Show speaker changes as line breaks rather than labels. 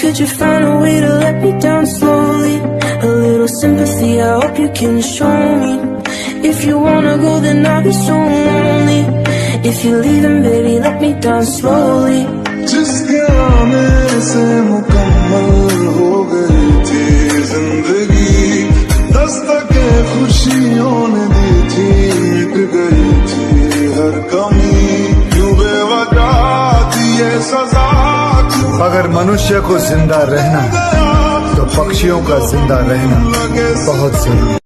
could you find a way to let me down slowly? A little sympathy, I hope you can show me. If you wanna go, then I'll be so lonely. If you're leaving, baby, let me down slowly.
जिसके आने से मुकम्मल हो गई थी जिंदगी, दस्तके खुशियों ने दी थी, मिट गई थी हर कमी, क्यों बेवजह दी ये सजा।
अगर मनुष्य को जिंदा रहना तो पक्षियों का जिंदा रहना बहुत जरूरी।